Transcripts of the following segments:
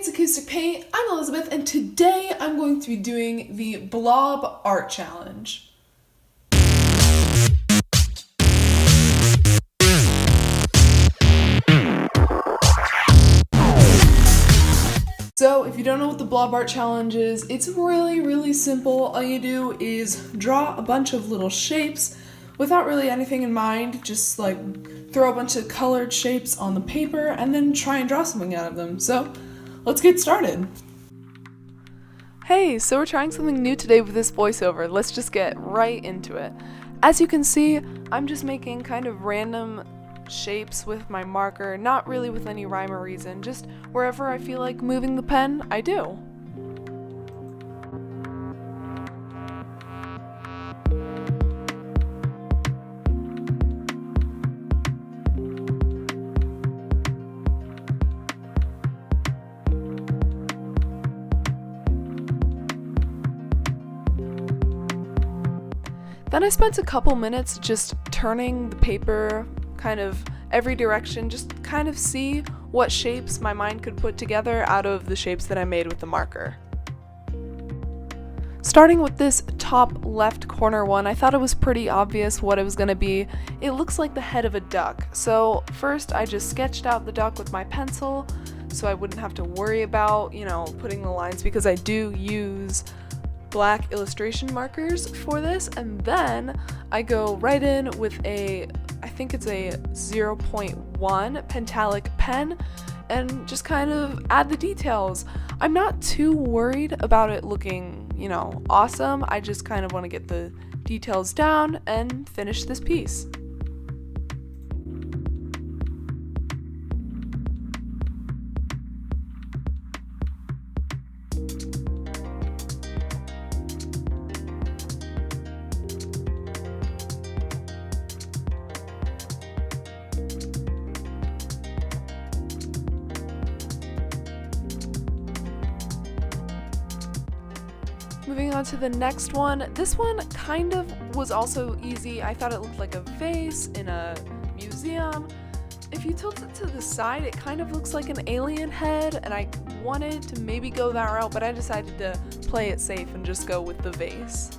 it's Acoustic Paint, I'm Elizabeth, and today I'm going to be doing the BLOB Art Challenge. So if you don't know what the BLOB Art Challenge is, it's really simple. All you do is draw a bunch of little shapes without really anything in mind, just like throw a bunch of colored shapes on the paper and then try and draw something out of them. So let's get started. Hey, so we're trying something new today with this voiceover. Let's just get right into it. As you can see, I'm just making kind of random shapes with my marker, not really with any rhyme or reason, just wherever I feel like moving the pen, I do. Then I spent a couple minutes just turning the paper kind of every direction, just kind of see what shapes my mind could put together out of the shapes that I made with the marker. Starting with this top left corner one, I thought it was pretty obvious what it was going to be. It looks like the head of a duck. So first I just sketched out the duck with my pencil so I wouldn't have to worry about, putting the lines, because I do use black illustration markers for this, and then I go right in with I think it's a 0.1 Pentalic pen and just kind of add the details. I'm not too worried about it looking, awesome. I just kind of want to get the details down and finish this piece. Moving on to the next one. This one kind of was also easy. I thought it looked like a vase in a museum. If you tilt it to the side, it kind of looks like an alien head, and I wanted to maybe go that route, but I decided to play it safe and just go with the vase.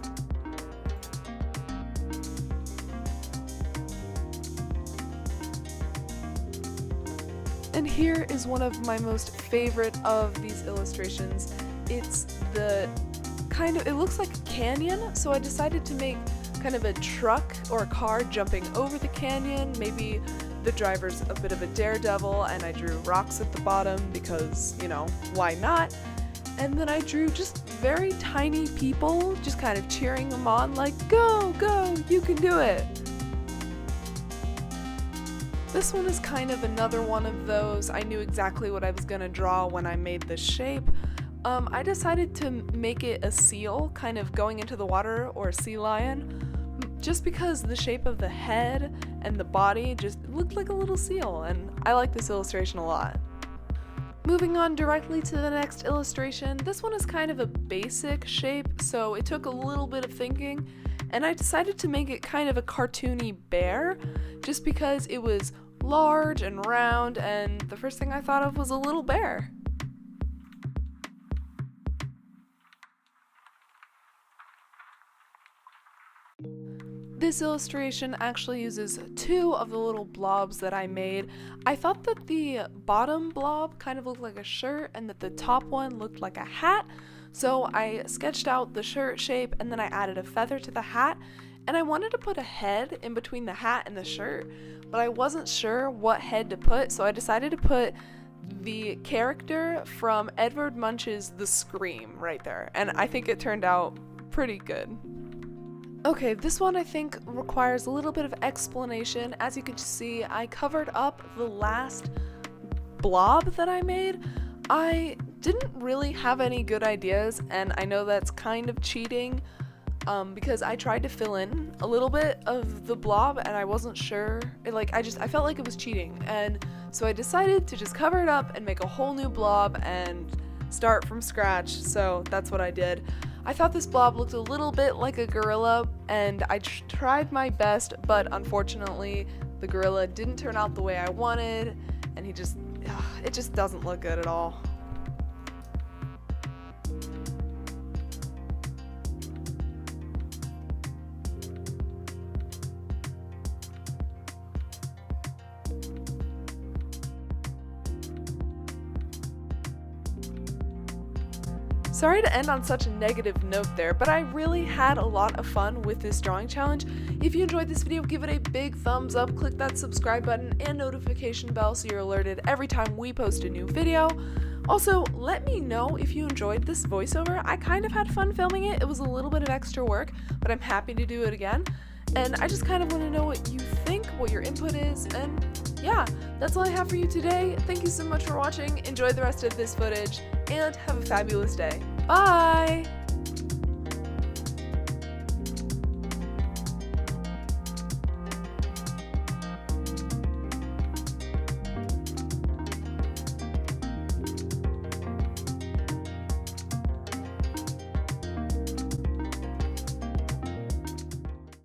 And here is one of my most favorite of these illustrations. It's it looks like a canyon, so I decided to make kind of a truck or a car jumping over the canyon. Maybe the driver's a bit of a daredevil, and I drew rocks at the bottom because, why not? And then I drew just very tiny people, just kind of cheering them on like, go, you can do it. This one is kind of another one of those. I knew exactly what I was gonna draw when I made the shape. I decided to make it a seal, kind of going into the water, or a sea lion, just because the shape of the head and the body just looked like a little seal, and I like this illustration a lot. Moving on directly to the next illustration, this one is kind of a basic shape, so it took a little bit of thinking, and I decided to make it kind of a cartoony bear, just because it was large and round, and the first thing I thought of was a little bear. This illustration actually uses two of the little blobs that I made. I thought that the bottom blob kind of looked like a shirt and that the top one looked like a hat, so I sketched out the shirt shape and then I added a feather to the hat, and I wanted to put a head in between the hat and the shirt, but I wasn't sure what head to put, so I decided to put the character from Edvard Munch's The Scream right there, and I think it turned out pretty good. Okay, this one I think requires a little bit of explanation. As you can see, I covered up the last blob that I made. I didn't really have any good ideas, and I know that's kind of cheating because I tried to fill in a little bit of the blob and I wasn't sure. I felt like it was cheating, and so I decided to just cover it up and make a whole new blob and start from scratch, so that's what I did. I thought this blob looked a little bit like a gorilla, and I tried my best, but unfortunately the gorilla didn't turn out the way I wanted, and it just doesn't look good at all. Sorry to end on such a negative note there, but I really had a lot of fun with this drawing challenge. If you enjoyed this video, give it a big thumbs up, click that subscribe button and notification bell so you're alerted every time we post a new video. Also, let me know if you enjoyed this voiceover. I kind of had fun filming it. It was a little bit of extra work, but I'm happy to do it again. And I just kind of want to know what you think, what your input is, and yeah, that's all I have for you today. Thank you so much for watching. Enjoy the rest of this footage, and have a fabulous day. Bye!